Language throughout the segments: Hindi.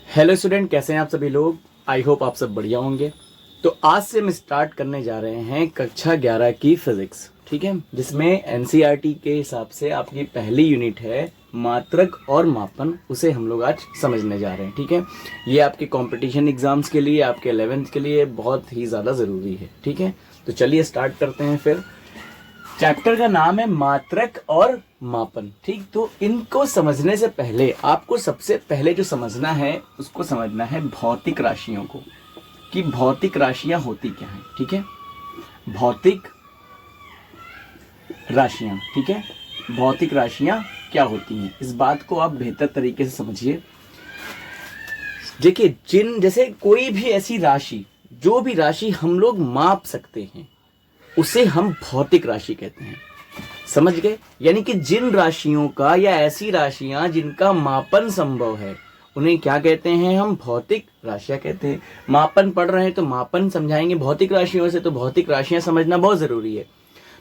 हेलो स्टूडेंट, कैसे हैं आप सभी लोग। आई होप आप सब बढ़िया होंगे। तो आज से हम स्टार्ट करने जा रहे हैं कक्षा 11 की फिजिक्स, ठीक है, जिसमें एनसीईआरटी के हिसाब से आपकी पहली यूनिट है मात्रक और मापन। उसे हम लोग आज समझने जा रहे हैं, ठीक है। ये आपके कंपटीशन एग्जाम्स के लिए, आपके 11th के लिए बहुत ही ज़्यादा ज़रूरी है, ठीक है। तो चलिए स्टार्ट करते हैं। फिर चैप्टर का नाम है मात्रक और मापन, ठीक। तो इनको समझने से पहले आपको सबसे पहले जो समझना है उसको समझना है भौतिक राशियों को, कि भौतिक राशियां होती क्या हैं, ठीक है। भौतिक राशियां, ठीक है। भौतिक राशियां क्या होती हैं, इस बात को आप बेहतर तरीके से समझिए। देखिए, जैसे कोई भी ऐसी राशि, जो भी राशि हम लोग माप सकते हैं उसे हम भौतिक राशि कहते हैं। समझ गए। यानी कि जिन राशियों का या ऐसी राशियां जिनका मापन संभव है उन्हें क्या कहते हैं, हम भौतिक राशियां कहते हैं। मापन पढ़ रहे हैं तो मापन समझाएंगे भौतिक राशियों से, तो भौतिक राशियां समझना बहुत जरूरी है।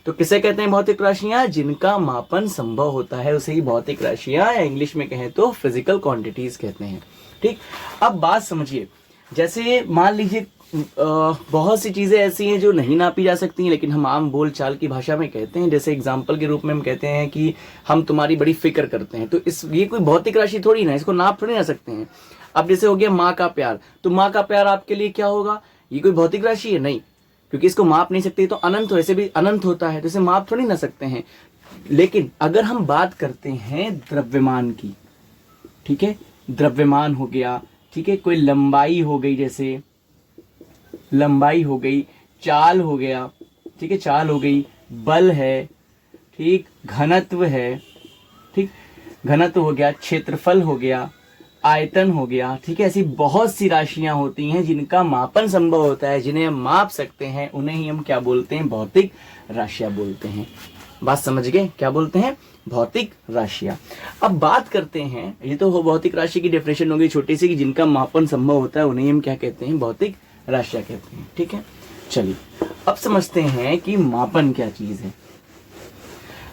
तो किसे कहते हैं भौतिक राशियां, जिनका मापन संभव होता है उसे ही भौतिक राशियां या इंग्लिश में कहें तो फिजिकल क्वांटिटीज कहते हैं, ठीक। अब बात समझिए, जैसे मान लीजिए बहुत सी चीजें ऐसी हैं जो नहीं नापी जा सकती हैं, लेकिन हम आम बोल चाल की भाषा में कहते हैं। जैसे एग्जाम्पल के रूप में हम कहते हैं कि हम तुम्हारी बड़ी फिक्र करते हैं, तो ये कोई भौतिक राशि थोड़ी ना, इसको नाप थोड़ी ना सकते हैं। अब जैसे हो गया माँ का प्यार, तो माँ का प्यार आपके लिए क्या होगा, ये कोई भौतिक राशि है नहीं, क्योंकि इसको माप नहीं सकते। तो अनंत, वैसे भी अनंत होता है, तो इसे माप थोड़ी ना सकते हैं। लेकिन अगर हम बात करते हैं द्रव्यमान की, ठीक है, द्रव्यमान हो गया, ठीक है, कोई लंबाई हो गई, जैसे लंबाई हो गई, चाल हो गया, ठीक है, चाल हो गई, बल है, ठीक, घनत्व है, ठीक, घनत्व हो गया, क्षेत्रफल हो गया, आयतन हो गया, ठीक है। ऐसी बहुत सी राशियां होती हैं जिनका मापन संभव होता है, जिन्हें हम माप सकते हैं, उन्हें ही हम क्या बोलते हैं, भौतिक राशियां बोलते हैं। बात समझ गए, क्या बोलते हैं, भौतिक राशियां। अब बात करते हैं, ये तो भौतिक राशि की डेफिनेशन हो गई छोटी सी, कि जिनका मापन संभव होता है उन्हें हम क्या कहते हैं, भौतिक राशियां कहते हैं, ठीक है। चलिए अब समझते हैं कि मापन क्या चीज है।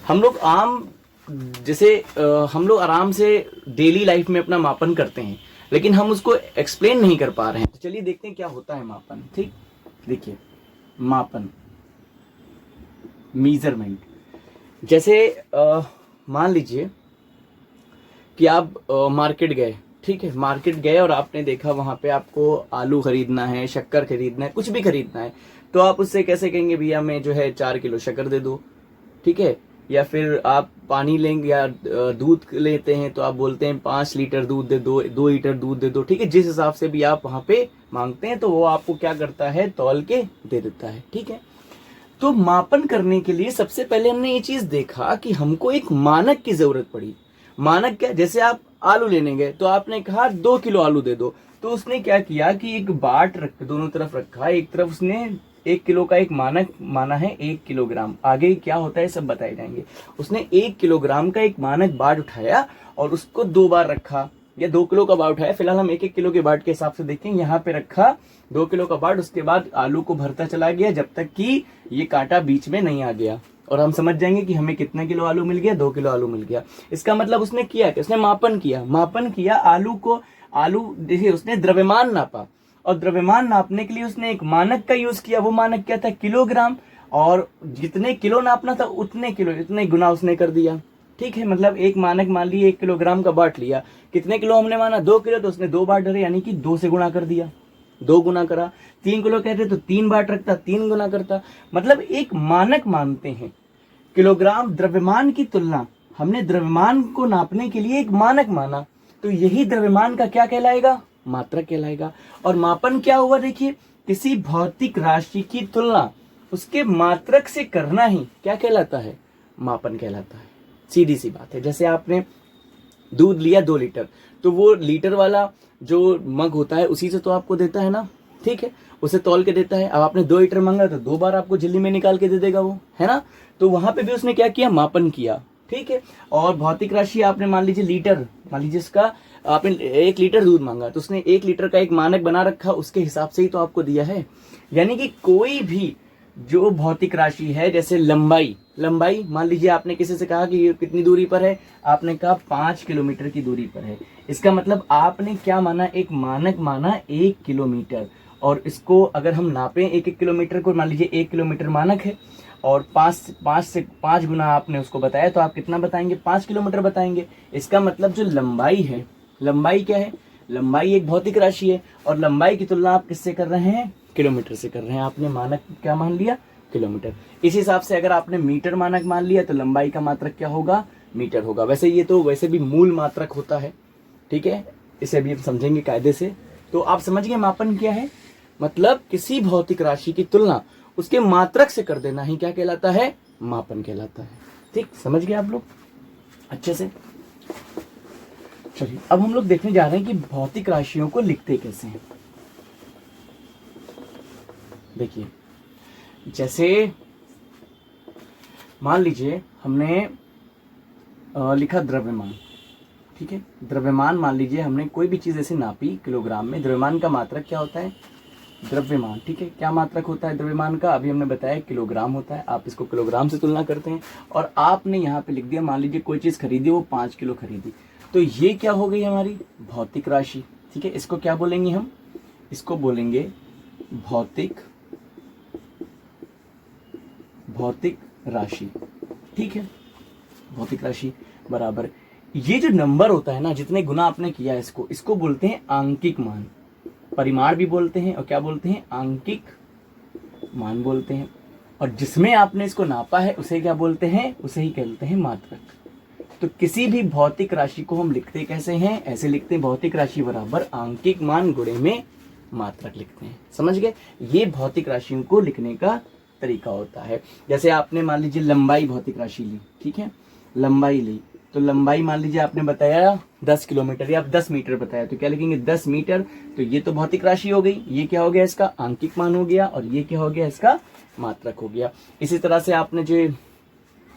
हम लोग हम लोग आराम से डेली लाइफ में अपना मापन करते हैं, लेकिन हम उसको एक्सप्लेन नहीं कर पा रहे हैं। तो चलिए देखते हैं क्या होता है मापन, ठीक। देखिए, मापन, मेजरमेंट, जैसे मान लीजिए कि आप मार्केट गए, ठीक है, मार्केट गए और आपने देखा वहां पे आपको आलू खरीदना है, शक्कर खरीदना है, कुछ भी खरीदना है, तो आप उससे कैसे कहेंगे, भैया मैं जो है 4 किलो शक्कर दे दो, ठीक है। या फिर आप पानी लेंगे या दूध लेते हैं तो आप बोलते हैं 5 लीटर दूध दे दो, 2 लीटर दूध दे दो, ठीक है। जिस हिसाब से भी आप वहां पे मांगते हैं तो वो आपको क्या करता है, तौल के दे देता है, ठीक है। तो मापन करने के लिए सबसे पहले हमने ये चीज देखा कि हमको एक मानक की जरूरत पड़ी। मानक क्या, जैसे आप आलू लेने गए तो आपने कहा 2 किलो आलू दे दो, तो उसने क्या किया कि एक बाट दोनों तरफ रखा, एक तरफ उसने 1 किलो का एक मानक माना है 1 किलोग्राम, आगे क्या होता है सब बताए जाएंगे। उसने 1 किलोग्राम का एक मानक बाट उठाया और उसको 2 बार रखा, या 2 किलो का बाट उठाया, फिलहाल हम 1-1 किलो के बाट के हिसाब से देखें, यहाँ पे रखा 2 किलो का बाट, उसके बाद आलू को भरता चला गया जब तक कि ये कांटा बीच में नहीं आ गया, और हम समझ जाएंगे कि हमें कितना किलो आलू मिल गया, 2 किलो आलू मिल गया। इसका मतलब उसने किया कि उसने मापन किया आलू देखिए, उसने द्रव्यमान नापा, और द्रव्यमान नापने के लिए उसने एक मानक का यूज किया। वो मानक क्या था, किलोग्राम, और जितने किलो नापना था उतने किलो, इतने गुना उसने कर दिया, ठीक है। मतलब एक मानक मान लिया 1 किलोग्राम का बाट लिया, कितने किलो हमने माना, 2 किलो, तो उसने 2 बाट धरे, यानी कि 2 से गुणा कर दिया, 2 गुना करा। 3 किलो कहते तो 3 बाट रखता, 3 गुना करता। मतलब एक मानक मानते हैं। किलोग्राम द्रव्यमान की तुलना, हमने द्रव्यमान को नापने के लिए एक मानक माना, तो यही द्रव्यमान का क्या कहलाएगा, मात्रक कहलाएगा। और मापन क्या हुआ, देखिए, किसी भौतिक राशि की तुलना उसके मात्रक से करना ही क्या कहलाता है, मापन कहलाता है। सीधी सी बात है। जैसे आपने दूध लिया 2 लीटर, तो वो लीटर वाला जो मग होता है उसी से तो आपको देता है ना, ठीक है, उसे तौल के देता है। अब आपने 2 लीटर मांगा तो 2 बार आपको झिल्ली में निकाल के दे देगा वो, है ना। तो वहां पे भी उसने क्या किया, मापन किया, ठीक है। और भौतिक राशि आपने मान लीजिए लीटर, मान लीजिए इसका आपने 1 लीटर दूध मांगा, तो उसने 1 लीटर का एक मानक बना रखा, उसके हिसाब से ही तो आपको दिया है। यानी कि कोई भी जो भौतिक राशि है, जैसे लंबाई, लंबाई मान लीजिए आपने किसी से कहा कि ये कितनी दूरी पर है, आपने कहा 5 किलोमीटर की दूरी पर है। इसका मतलब आपने क्या माना, एक मानक माना 1 किलोमीटर, और इसको अगर हम नापें 1 किलोमीटर को, मान लीजिए 1 किलोमीटर मानक है और 5 गुना आपने उसको बताया, तो आप कितना बताएंगे, 5 किलोमीटर बताएंगे। इसका मतलब जो लंबाई है, लंबाई क्या है, लंबाई एक भौतिक राशि है, और लंबाई की तुलना आप किससे कर रहे हैं, किलोमीटर से कर रहे हैं। आपने मानक क्या मान लिया, किलोमीटर। इस हिसाब से अगर आपने मीटर मानक मान लिया तो लंबाई का मात्रक क्या होगा, मीटर होगा। वैसे ये तो वैसे भी मूल मात्रक होता है, ठीक है, इसे अभी हम समझेंगे कायदे से। तो आप समझ गए मापन क्या है, मतलब किसी भौतिक राशि की तुलना उसके मात्रक से कर देना ही क्या कहलाता है, मापन कहलाता है। ठीक, समझ गए आप लोग अच्छे से। चलिए अब हम लोग देखने जा रहे हैं कि भौतिक राशियों को लिखते कैसे हैं। देखिए, जैसे मान लीजिए हमने लिखा द्रव्यमान, ठीक है, द्रव्यमान मान लीजिए हमने कोई भी चीज ऐसे नापी किलोग्राम में। द्रव्यमान का मात्रक क्या होता है, द्रव्यमान, ठीक है, क्या मात्रक होता है द्रव्यमान का, अभी हमने बताया किलोग्राम होता है। आप इसको किलोग्राम से तुलना करते हैं, और आपने यहाँ पे लिख दिया, मान लीजिए कोई चीज खरीदी, वो 5 किलो खरीदी, तो ये क्या हो गई हमारी भौतिक राशि। ठीक है, इसको क्या बोलेंगे हम, इसको बोलेंगे भौतिक राशि। ठीक है, भौतिक राशि बराबर, ये जो नंबर होता है ना, जितने गुना आपने किया इसको बोलते हैं आंकिक मान। परिमाण भी बोलते हैं और क्या बोलते हैं, आंकिक मान बोलते हैं। और जिसमें आपने इसको नापा है उसे क्या बोलते हैं, उसे ही कहते हैं मात्रक। तो किसी भी भौतिक राशि को हम लिखते कैसे हैं, ऐसे लिखते हैं, भौतिक राशि बराबर आंकिक मान गुणे में मात्रक लिखते हैं। समझ गए, ये भौतिक राशियों को लिखने का तरीका होता है। जैसे आपने मान लीजिए लंबाई भौतिक राशि ली, ठीक है, लंबाई ली, तो लंबाई मान लीजिए आपने बताया 10 किलोमीटर या 10 मीटर बताया, तो क्या लिखेंगे 10 मीटर। तो ये तो भौतिक राशि हो गई, ये क्या हो गया, इसका आंकिक मान हो गया, और ये क्या हो गया, इसका मात्रक हो गया। इसी तरह से आपने जो,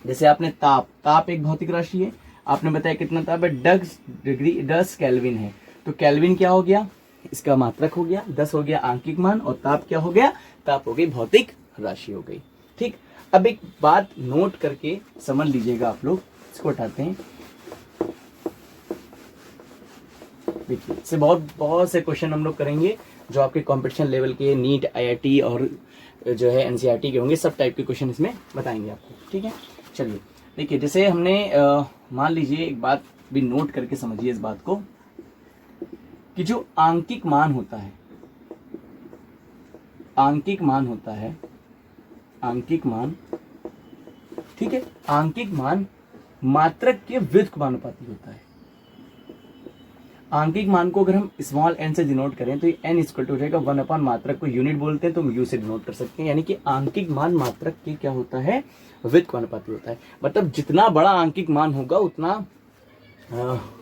जैसे आपने ताप एक भौतिक राशि है, आपने बताया कितना ताप है, 10 डिग्री 10 केल्विन है, तो केल्विन क्या हो गया, इसका मात्रक हो गया, 10 हो गया आंकिक मान, और ताप क्या हो गया, ताप हो गई भौतिक राशि हो गई। ठीक, अब एक बात नोट करके समझ लीजिएगा आप लोग, इसको हटाते हैं। देखिए, इससे बहुत से क्वेश्चन हम लोग करेंगे जो आपके कंपटीशन लेवल के, नीट, आईआईटी और जो है एनसीईआरटी के होंगे, सब टाइप के क्वेश्चन इसमें बताएंगे आपको। ठीक है, चलिए देखिए, जैसे हमने मान लीजिए एक बात भी नोट करके समझिए इस बात को, कि जो आंकिक मान होता है, आंकिक मान होता है, आंकिक मान, ठीक है, आंकिक मान मात्रक के व्युत्क्रमानुपाती होता है। आंकिक मान को अगर हम स्मॉल एन से डिनोट करें तो ये एन इक्वल टू हो जाएगा 1 अपॉन मात्रक को यूनिट बोलते हैं तो हम यू से डिनोट कर सकते हैं। यानी कि आंकिक मान मात्रक के क्या होता है, व्युत्क्रमानुपाती होता है। मतलब जितना बड़ा आंकिक मान होगा उतना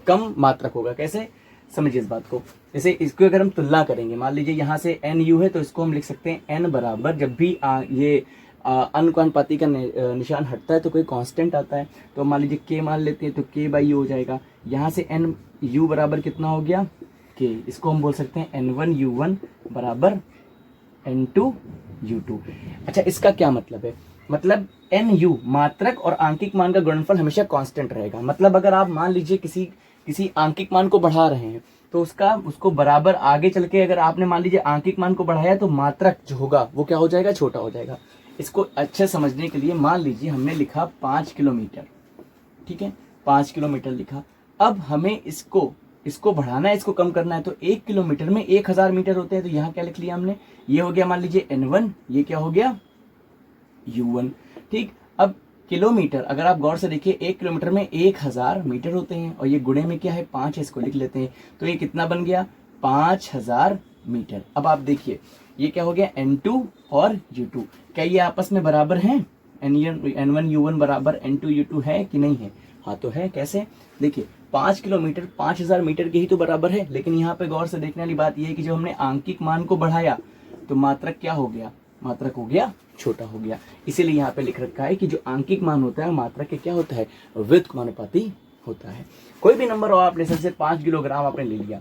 कम मात्रक होगा। कैसे, समझिए इस बात को। जैसे इसको अगर हम तुलना करेंगे, मान लीजिए यहाँ से एन यू है, तो इसको हम लिख सकते हैं एन बराबर, जब भी ये अनुपाती का निशान हटता है तो कोई कांस्टेंट आता है, तो मान लीजिए के मान लेते हैं, तो के बाई यू हो जाएगा। यहाँ से एन यू बराबर कितना हो गया, के, इसको हम बोल सकते हैं n1 u1 बराबर n2 u2। अच्छा, इसका क्या मतलब है, मतलब एन यू मात्रक और आंकिक मान का गुणनफल हमेशा कांस्टेंट रहेगा। मतलब अगर आप मान लीजिए किसी आंकिक मान को बढ़ा रहे हैं, तो उसको बराबर आगे चल के अगर आपने मान लीजिए आंकिक मान को बढ़ाया, तो मात्रक जो होगा वो क्या हो जाएगा, छोटा हो जाएगा। इसको अच्छे समझने के लिए मान लीजिए हमने लिखा 5 किलोमीटर, ठीक है, 5 किलोमीटर लिखा। अब हमें इसको बढ़ाना है, इसको कम करना है, तो 1 किलोमीटर में 1000 मीटर होते हैं। तो यहाँ क्या लिख लिया हमने, ये हो गया मान लीजिए n1, ये क्या हो गया u1। ठीक, अब किलोमीटर अगर आप गौर से देखिए, 1 किलोमीटर में 1000 मीटर होते हैं, और ये गुणे में क्या है 5 है, इसको लिख लेते हैं। तो ये कितना बन गया, 5000 मीटर। अब आप देखिए ये क्या हो गया, n2 और u2, क्या ये आपस में बराबर हैं, n1 u1 बराबर n2 u2 है कि नहीं है, हाँ तो है। कैसे, देखिए 5 किलोमीटर 5000 मीटर के ही तो बराबर है। लेकिन यहाँ पे गौर से देखने वाली बात यह है कि जो हमने आंकिक मान को बढ़ाया तो मात्रक क्या हो गया, मात्रक हो गया छोटा हो गया। इसीलिए यहाँ पे लिख रखा है कि जो आंकिक मान होता है मात्रक के क्या होता है, व्युत्क्रमानुपाती होता है। कोई भी नंबर हो आप ले सकते, 5 किलोग्राम आपने ले लिया,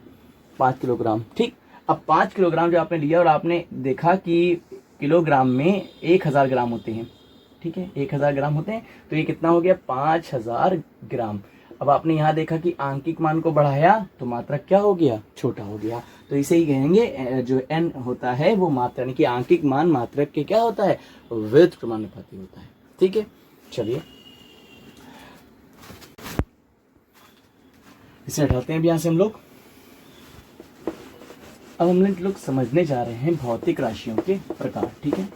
5 किलोग्राम, ठीक। अब 5 किलोग्राम जो आपने लिया और आपने देखा कि किलोग्राम में 1000 ग्राम होते हैं, ठीक है, 1000 ग्राम होते हैं, तो ये कितना हो गया 5000 ग्राम। अब आपने यहाँ देखा कि आंकिक मान को बढ़ाया तो मात्रक क्या हो गया, छोटा हो गया। तो इसे ही कहेंगे जो n होता है वो मात्रा, यानी कि आंकिक मान मात्रक के क्या होता है, व्युत्क्रमानुपाती होता है, ठीक है। चलिए इसे हटाते हैं अब यहाँ से हम लोग। अब हम लोग समझने जा रहे हैं भौतिक राशियों के प्रकार, ठीक है।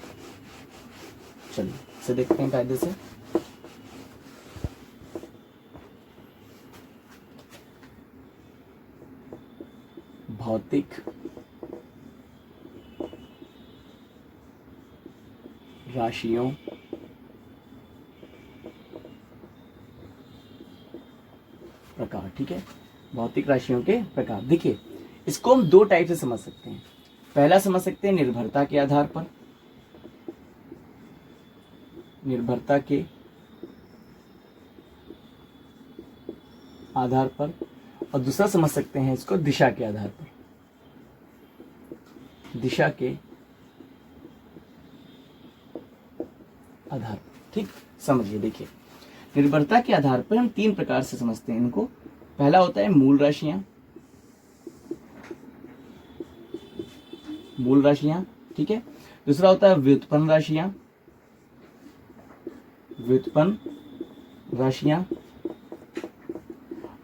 चलिए इसे देखते हैं कायदे से। भौतिक राशियों प्रकार, ठीक है, भौतिक राशियों के प्रकार। देखिए इसको हम दो टाइप से समझ सकते हैं। पहला समझ सकते हैं निर्भरता के आधार पर, निर्भरता के आधार पर, और दूसरा समझ सकते हैं इसको दिशा के आधार पर, दिशा के आधार पर, ठीक। समझिए, देखिए निर्भरता के आधार पर हम तीन प्रकार से समझते हैं इनको। पहला होता है मूल राशियां, मूल राशियां, ठीक है। दूसरा होता है व्युत्पन्न राशियां, व्युत्पन्न राशियां,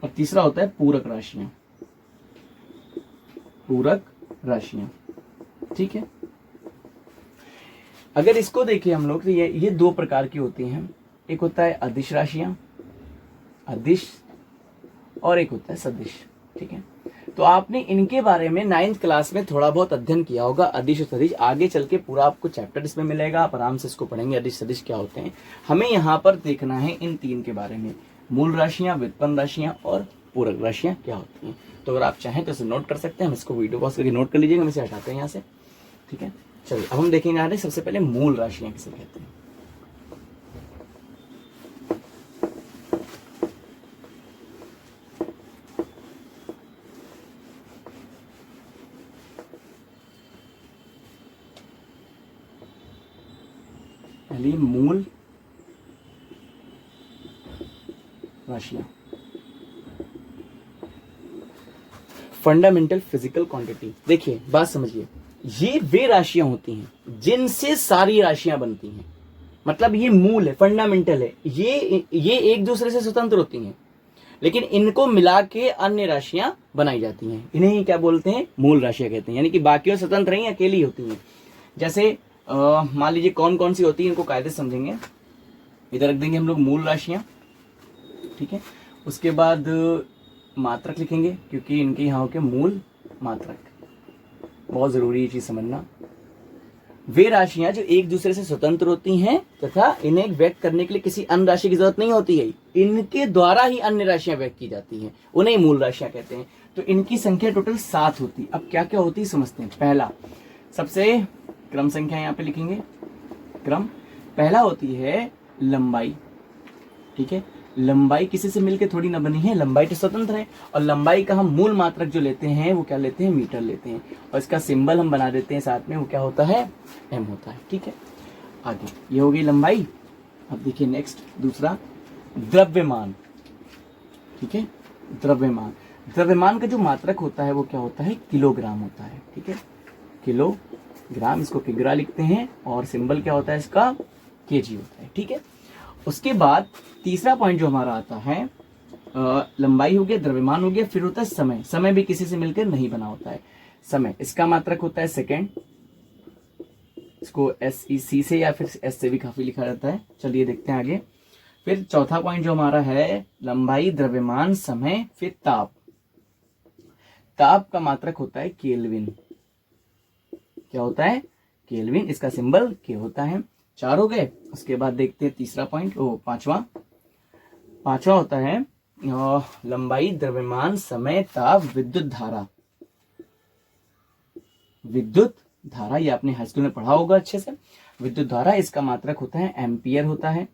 और तीसरा होता है पूरक राशियां, पूरक राशियां, ठीक है। अगर इसको देखें हम लोग तो ये दो प्रकार की होती हैं। एक होता है अदिश राशियां, अदिश, और एक होता है सदिश, ठीक है। तो आपने इनके बारे में 9th क्लास में थोड़ा बहुत अध्ययन किया होगा, अदिश और सदिश। आगे चल के पूरा आपको चैप्टर इसमें मिलेगा, आप आराम से इसको पढ़ेंगे अदिश सदिश क्या होते हैं। हमें यहाँ पर देखना है इन तीन के बारे में, मूल राशियां, व्युत्पन्न राशियां और पूरक राशियां क्या होती हैं। तो अगर आप चाहें तो इसे नोट कर सकते हैं, हम इसको वीडियो पॉज करके नोट कर लीजिएगा। हम इसे हटाते हैं यहाँ से, ठीक है। चलिए अब हम देखेंगे आगे सबसे पहले मूल राशियां किसे कहते हैं। पहली मूल राशियां, फंडामेंटल फिजिकल क्वांटिटी। देखिए बात समझिए, ये वे राशियां होती हैं जिनसे सारी राशियां बनती हैं। मतलब ये मूल है, फंडामेंटल है, ये एक दूसरे से स्वतंत्र होती हैं, लेकिन इनको मिला के अन्य राशियां बनाई जाती हैं। इन्हें ही क्या बोलते हैं, मूल राशियां कहते हैं। यानी कि बाकी स्वतंत्र नहीं, अकेली होती हैं। जैसे मान लीजिए कौन कौन सी होती है, इनको कायदे समझेंगे। इधर रख देंगे हम लोग मूल राशियां, ठीक है। उसके बाद मात्रक लिखेंगे, क्योंकि इनके यहाँ के मूल मात्रक, बहुत जरूरी ये चीज समझना। वे राशियां जो एक दूसरे से स्वतंत्र होती हैं तथा इन्हें व्यक्त करने के लिए किसी अन्य राशि की जरूरत नहीं होती है, इनके द्वारा ही अन्य राशियां व्यक्त की जाती हैं, उन्हें मूल राशियां कहते हैं। तो इनकी संख्या टोटल 7 होती। अब क्या क्या होती है समझते हैं। पहला, सबसे क्रम संख्या यहाँ पे लिखेंगे, क्रम। पहला होती है लंबाई, ठीक है। लंबाई किसी से मिलकर थोड़ी ना बनी है, लंबाई तो स्वतंत्र है। और लंबाई का हम मूल मात्रक जो लेते हैं वो क्या लेते हैं, मीटर लेते हैं। और इसका सिंबल हम बना देते हैं साथ में, वो क्या होता है, एम होता है, ठीक है। आगे ये हो गई लंबाई। अब देखिए नेक्स्ट, दूसरा द्रव्यमान, ठीक है। द्रव्यमान, द्रव्यमान का जो मात्रक होता है वो क्या होता है, किलोग्राम होता है, ठीक है। किलोग्राम, इसको किग्रा लिखते हैं, और सिंबल क्या होता है इसका, केजी होता है, ठीक है। उसके बाद तीसरा पॉइंट जो हमारा आता है, लंबाई हो गया, द्रव्यमान हो गया, फिर होता है समय। समय भी किसी से मिलकर नहीं बना होता है। समय, इसका मात्रक होता है सेकेंड, इसको SEC से या फिर S से भी काफी लिखा जाता है। चलिए देखते हैं आगे। फिर चौथा पॉइंट जो हमारा है, लंबाई, द्रव्यमान, समय, फिर ताप। ताप का मात्रक होता है केल्विन। क्या होता है, केल्विन, इसका सिंबल के होता है। 4 हो गए। उसके बाद देखते हैं तीसरा पॉइंट, पांचवा होता है लंबाई, द्रव्यमान, समय, ताप, विद्युत धारा। विद्युत धारा, ये आपने हाई स्कूल में पढ़ा होगा अच्छे से। विद्युत धारा, इसका मात्रक होता है एम्पियर होता है,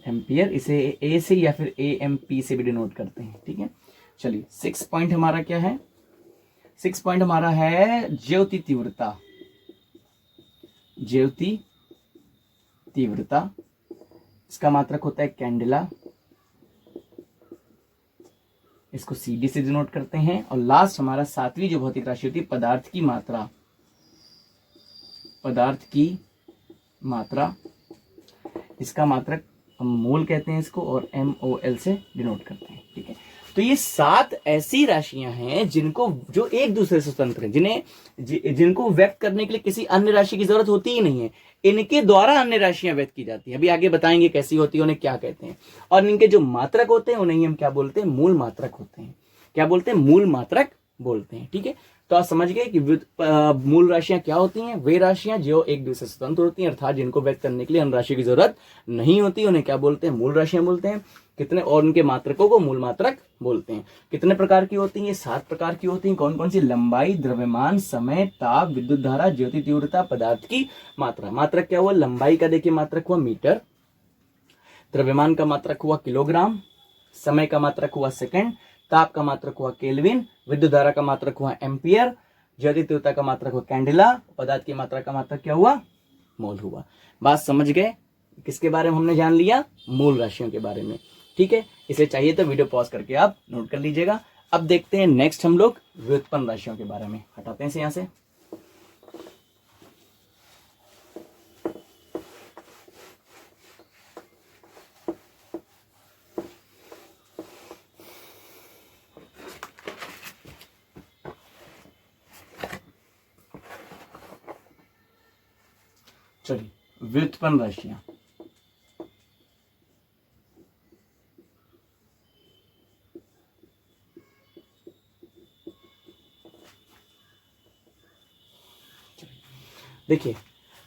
एम्पियर। इसे ए से या फिर AMP से भी डिनोट करते हैं, ठीक है। चलिए 6 पॉइंट हमारा क्या है, 6 पॉइंट हमारा है ज्योति तीव्रता। ज्योति तीव्रता, इसका मात्रक होता है कैंडेला, इसको CD से डिनोट करते हैं। और लास्ट हमारा 7वीं जो भौतिक राशि होती है पदार्थ की मात्रा, पदार्थ की मात्रा, इसका मात्रक हम मोल कहते हैं इसको, और MOL से डिनोट करते हैं। ठीक है, तो ये 7 ऐसी राशियां हैं जिनको, जो एक दूसरे से स्वतंत्र हैं, जिनको व्यक्त करने के लिए किसी अन्य राशि की जरूरत होती ही नहीं है। इनके द्वारा अन्य राशियां व्यक्त की जाती हैं। अभी आगे बताएंगे कैसी होती है, उन्हें क्या कहते हैं। और इनके जो मात्रक होते हैं उन्हें हम क्या बोलते हैं, मूल मात्रक होते हैं। क्या बोलते हैं, मूल मात्रक बोलते हैं। ठीक है, तो आप समझ गए कि मूल राशियां क्या होती हैं। वे राशियां जो एक दूसरे से स्वतंत्र होती हैं, अर्थात जिनको व्यक्त करने के लिए अन्य राशि की जरूरत नहीं होती, उन्हें क्या बोलते हैं, मूल राशियां बोलते हैं। कितने, और उनके मात्रकों को मूल मात्रक बोलते हैं। कितने प्रकार की होती हैं, 7 प्रकार की होती हैं। कौन कौन सी, लंबाई, द्रव्यमान, समय, ताप, विद्युत धारा, ज्योति तीव्रता, पदार्थ की मात्रा। मात्रक क्या हुआ, लंबाई का देखिए मात्रक हुआ मीटर, द्रव्यमान का मात्रक हुआ किलोग्राम, समय का मात्रक हुआ सेकंड, ताप का मात्रक हुआ केल्विन, विद्युत धारा का मात्रक हुआ एम्पियर, ज्योति तीव्रता का मात्रक हुआ कैंडेला, पदार्थ की मात्रा का मात्रक क्या हुआ, मोल हुआ। बात समझ गए, किसके बारे में हमने जान लिया, मूल राशियों के बारे में। ठीक है, इसे चाहिए तो वीडियो पॉज करके आप नोट कर लीजिएगा। अब देखते हैं नेक्स्ट हम लोग व्युत्पन्न राशियों के बारे में। हटाते हैं इसे यहां से। चलिए, व्युत्पन्न राशियां। देखिए,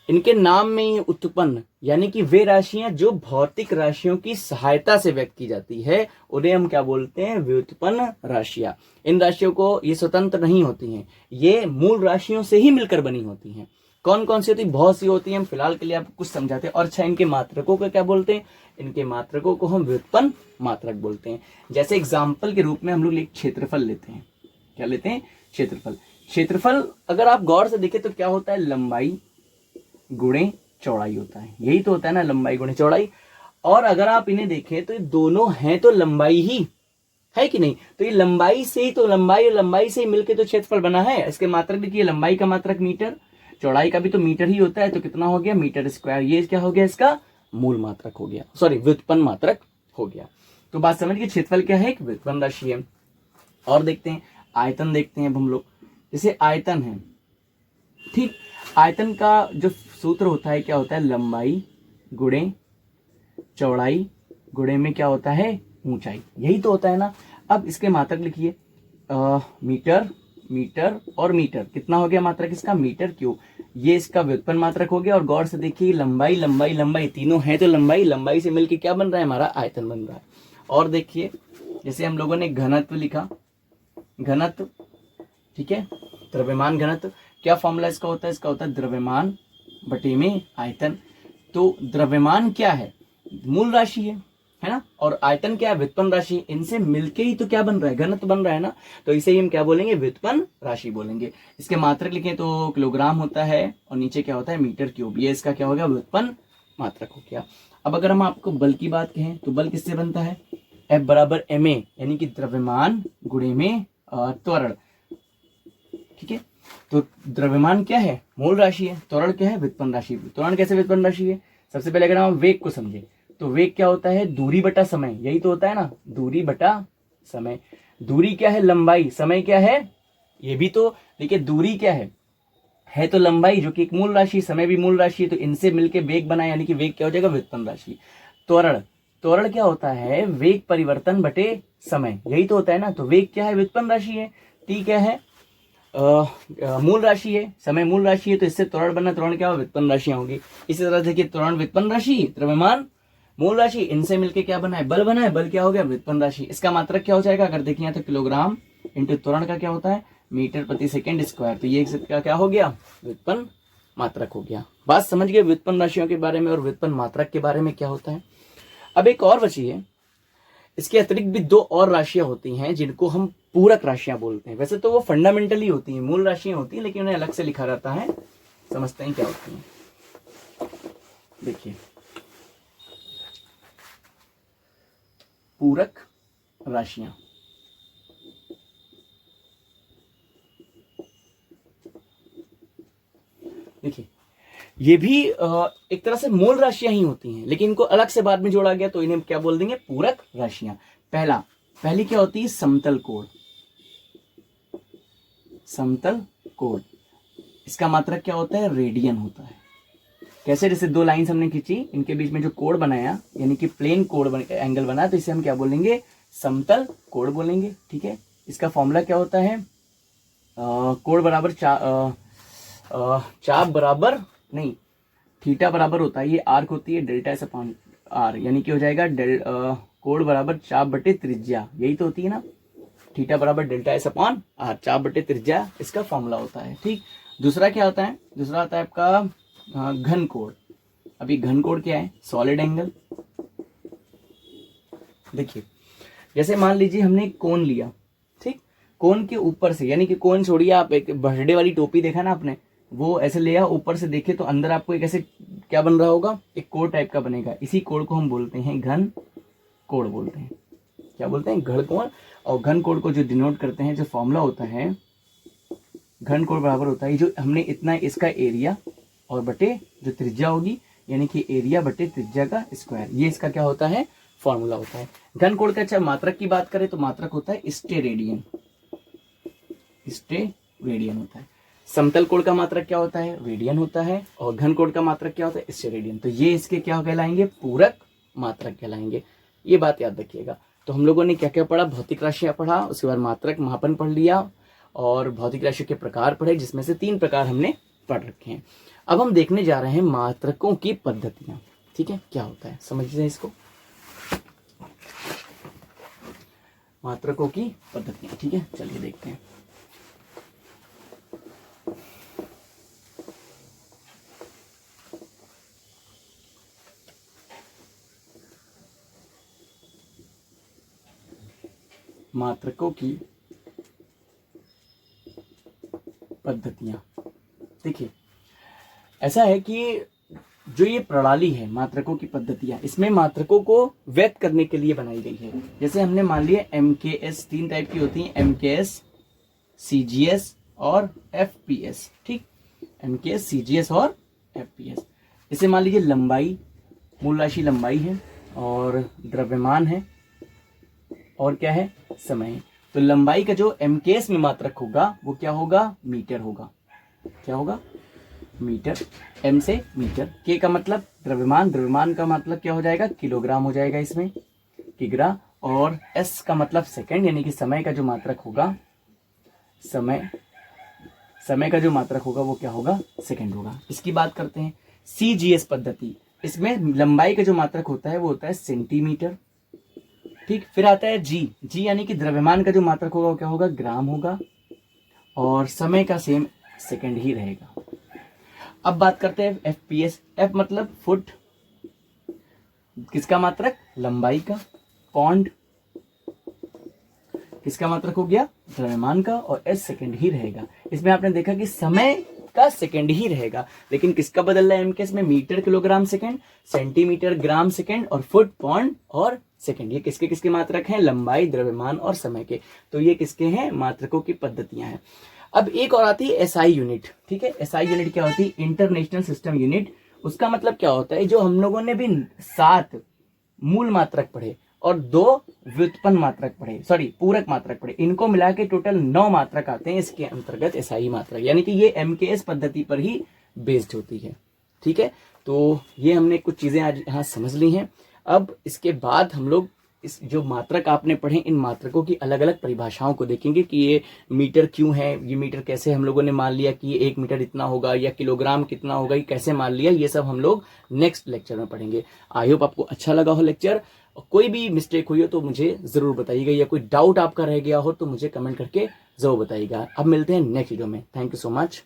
इनके नाम में ही उत्पन्न, यानी कि वे राशियां जो भौतिक राशियों की सहायता से व्यक्त की जाती है, उन्हें हम क्या बोलते हैं, व्युत्पन्न राशियां। इन राशियों को, ये स्वतंत्र नहीं होती हैं, ये मूल राशियों से ही मिलकर बनी होती हैं। कौन कौन सी होती है, बहुत सी होती हैं। हम फिलहाल के लिए आपको कुछ समझाते हैं। और अच्छा, इनके मात्रकों को क्या बोलते हैं, इनके मात्रकों को हम व्युत्पन्न मात्रक बोलते हैं। जैसे एग्जाम्पल के रूप में हम लोग एक क्षेत्रफल लेते हैं। क्या लेते हैं, क्षेत्रफल। क्षेत्रफल अगर आप गौर से देखें तो क्या होता है, लंबाई गुणे चौड़ाई होता है। यही तो होता है ना, लंबाई गुणे चौड़ाई। और अगर आप इन्हें देखें तो ये दोनों हैं तो लंबाई ही है कि नहीं। तो ये लंबाई से ही तो, लंबाई और लंबाई से ही मिलकर तो क्षेत्रफल बना है। इसके मात्रक देखिए, लंबाई का मात्रक मीटर, चौड़ाई का भी तो मीटर ही होता है। तो कितना हो गया, मीटर स्क्वायर। ये क्या हो गया, इसका मूल मात्रक हो गया, सॉरी व्युत्पन्न मात्रक हो गया। तो बात समझ गए, क्षेत्रफल क्या है, एक व्युत्पन्न राशि है। और देखते हैं आयतन, देखते हैं अब हम लोग। जैसे आयतन है, ठीक, आयतन का जो सूत्र होता है क्या होता है, लंबाई गुणे चौड़ाई गुणे में क्या होता है, ऊंचाई। यही तो होता है ना। अब इसके मात्रक लिखिए, मीटर, मीटर और मीटर। कितना हो गया मात्रक इसका, मीटर क्यूब। ये इसका व्युत्पन्न मात्रक हो गया। और गौर से देखिए, लंबाई लंबाई लंबाई, तीनों है तो लंबाई, लंबाई से मिलकर क्या बन रहा है, हमारा आयतन बन रहा है। और देखिए, जैसे हम लोगों ने घनत्व लिखा, घनत्व, ठीक है, द्रव्यमान घनत्व। क्या फॉर्मूला इसका होता है, इसका होता है द्रव्यमान बटे में आयतन। तो द्रव्यमान क्या है, मूल राशि है ना, और आयतन क्या है, व्युत्पन्न राशि। इनसे मिलके ही तो क्या बन रहा है, घनत्व बन रहा है ना। तो इसे ही हम क्या बोलेंगे, व्युत्पन्न राशि बोलेंगे। इसके मात्रक लिखें तो किलोग्राम होता है, और नीचे क्या होता है, मीटर क्यूब। ये इसका क्या हो गया, व्युत्पन्न मात्रक हो गया। अब अगर हम आपको बल की बात कहें तो बल किससे बनता है, F बराबर ma, यानी कि द्रव्यमान गुणे में त्वरण। ठीक है, तो द्रव्यमान क्या है, मूल राशि है, त्वरण क्या है, व्युत्पन्न राशि। त्वरण कैसे व्युत्पन्न राशि है, सबसे पहले अगर हम वेग को समझे तो वेग क्या होता है, दूरी बटा समय। यही तो होता है ना, दूरी बटा समय। दूरी क्या है, लंबाई, समय क्या है, ये भी तो देखिए, दूरी क्या है तो लंबाई, जो कि एक मूल राशि, समय भी मूल राशि है। तो इनसे मिलके वेग बना, यानी कि वेग क्या हो जाएगा, व्युत्पन्न राशि। त्वरण, त्वरण क्या होता है, वेग परिवर्तन बटे समय। यही तो होता है ना। तो वेग क्या है, व्युत्पन्न राशि है। टी क्या है, मूल राशि है, समय मूल राशि है। तो इससे त्वरण बना, त्वरण क्या होगा, व्युत्पन्न राशियां होंगी। इसी तरह देखिए, त्वरण व्युत्पन्न राशि, द्रव्यमान मूल राशि, इनसे मिलके क्या बना है, बल बना है। बल क्या हो गया, व्युत्पन्न राशि। इसका मात्रक क्या हो जाएगा, अगर देखिए तो किलोग्राम इंटू त्वरण का क्या होता है, मीटर प्रति सेकंड स्क्वायर। तो ये क्या हो गया, व्युत्पन्न मात्रक हो गया। बात समझ गए व्युत्पन्न राशियों के बारे में और व्युत्पन्न मात्रक के बारे में क्या होता है। अब एक और बची है, इसके अतिरिक्त भी 2 और राशियां होती हैं जिनको हम पूरक राशियां बोलते हैं। वैसे तो वो फंडामेंटली होती हैं, मूल राशियां होती हैं, लेकिन उन्हें अलग से लिखा रहता है। समझते हैं क्या होती हैं। देखिए पूरक राशियां, देखिए ये भी एक तरह से मूल राशियां ही होती हैं, लेकिन इनको अलग से बाद में जोड़ा गया तो इन्हें क्या बोल देंगे, पूरक राशियां। पहली क्या होती है, समतल कोण। समतल कोण, इसका मात्रक क्या होता है, रेडियन होता है। कैसे, जैसे दो लाइंस हमने खींची, इनके बीच में जो कोण बनाया यानी कि प्लेन कोण एंगल बना, तो इसे हम क्या बोलेंगे, समतल कोण बोलेंगे। ठीक है, इसका फॉर्मूला क्या होता है, कोण बराबर चाप बराबर नहीं, थीटा बराबर होता है, ये आर्क होती है डेल्टा एस अपॉन आर, यानी कि हो जाएगा कोण बराबर चाप बटे त्रिज्या, यही तो होती है ना, थीटा बराबर डेल्टा एस अपॉन आर, चाप बटे त्रिज्या इसका फॉर्मूला होता है। ठीक, दूसरा क्या होता है, दूसरा होता है आपका घन कोण। अभी घन कोण क्या है, सॉलिड एंगल। देखिए जैसे मान लीजिए हमने कोण लिया, ठीक, कोण के ऊपर से, यानी कि कोण छोड़िए, आप एक बर्थडे वाली टोपी देखा ना आपने, वो ऐसे लिया, ऊपर से देखे तो अंदर आपको एक ऐसे क्या बन रहा होगा, एक कोण टाइप का बनेगा। इसी कोण को हम बोलते हैं घन कोण बोलते हैं। क्या बोलते हैं, घन कोण। और घन कोण को जो डिनोट करते हैं, जो फॉर्मूला होता है, घन कोण बराबर होता है जो हमने इतना इसका एरिया और बटे जो त्रिज्या होगी, यानी कि एरिया बटे त्रिज्या का स्क्वायर, ये इसका क्या होता है, फॉर्मूला होता है। घन कोण का अच्छा मात्रक की बात करें तो मात्रक होता है स्टेरेडियन, स्टेरेडियन होता है। समतल कोण का मात्रक क्या होता है, रेडियन होता है, और घन कोण का मात्रक क्या होता है, स्टेरेडियन। तो ये इसके क्या कहलाएंगे, पूरक मात्रक कहलाएंगे, ये बात याद रखिएगा। तो हम लोगों ने क्या क्या पढ़ा, भौतिक राशियां पढ़ा, उसके बाद मात्रक मापन पढ़ लिया, और भौतिक राशियों के प्रकार पढ़े, जिसमें से 3 प्रकार हमने पढ़ रखे हैं। अब हम देखने जा रहे हैं मात्रकों की पद्धतियां। ठीक है, क्या होता है समझिए इसको, मात्रकों की पद्धतियां। ठीक है, चलिए देखते हैं। मात्रकों की पद्धतियां, देखिए ऐसा है कि जो ये प्रणाली है मात्रकों की पद्धतियां, इसमें मात्रकों को व्यक्त करने के लिए बनाई गई है। जैसे हमने मान लिया MKS 3 टाइप की होती है, MKS, CGS और FPS। ठीक, MKS, CGS और FPS। इसे मान लीजिए लंबाई, मूल राशि लंबाई है, और द्रव्यमान है, और क्या है, समय है। तो लंबाई का जो MKS में मात्रक होगा वो क्या होगा, मीटर होगा। क्या होगा, मीटर। M से मीटर। K का मतलब द्रव्यमान, द्रव्यमान का मतलब क्या हो जाएगा, किलोग्राम हो जाएगा इसमें, किग्रा। और S का मतलब सेकंड, यानी कि समय का जो मात्रक होगा, समय का जो मात्रक होगा वो क्या होगा, सेकंड होगा। इसकी बात करते हैं CGS पद्धति, इसमें लंबाई का जो मात्रक होता है वो होता है सेंटीमीटर। ठीक, फिर आता है G यानी कि द्रव्यमान का जो मात्रक होगा वो क्या होगा, ग्राम होगा, और समय का सेम सेकंड ही रहेगा। अब बात करते हैं FPS। F मतलब फुट, किसका मात्रक, लंबाई का। पॉन्ड किसका मात्रक हो गया, द्रव्यमान का, और S सेकंड ही रहेगा। इसमें आपने देखा कि समय का सेकंड ही रहेगा, लेकिन किसका बदल रहा है MKS में, मीटर, किलोग्राम, सेकंड, सेंटीमीटर, ग्राम, सेकंड, और फुट, पॉन्ड और सेकंड। ये किसके किसके मात्रक हैं, लंबाई, द्रव्यमान और समय के। तो ये किसके हैं, मात्रकों की पद्धतियां हैं। अब एक और आती है SI यूनिट। ठीक है, SI यूनिट क्या होती है, इंटरनेशनल सिस्टम यूनिट। उसका मतलब क्या होता है, जो हम लोगों ने भी 7 मूल मात्रक पढ़े और 2 व्युत्पन्न मात्रक पढ़े, सॉरी पूरक मात्रक पढ़े, इनको मिला के टोटल 9 मात्रक आते हैं इसके अंतर्गत SI मात्रक, यानी कि ये MKS पद्धति पर ही बेस्ड होती है। ठीक है, तो ये हमने कुछ चीजें आज यहाँ समझ ली हैं। अब इसके बाद हम लोग इस जो मात्रक आपने पढ़े, इन मात्रकों की अलग अलग परिभाषाओं को देखेंगे कि ये मीटर क्यों है, ये मीटर कैसे हम लोगों ने मान लिया कि ये 1 मीटर इतना होगा, या किलोग्राम कितना होगा, ये कैसे मान लिया, ये सब हम लोग नेक्स्ट लेक्चर में पढ़ेंगे। आई होप आपको अच्छा लगा हो लेक्चर। कोई भी मिस्टेक हुई हो तो मुझे जरूर बताइएगा, या कोई डाउट आपका रह गया हो तो मुझे कमेंट करके जरूर बताइएगा। अब मिलते हैं नेक्स्ट वीडियो में। Thank you so much.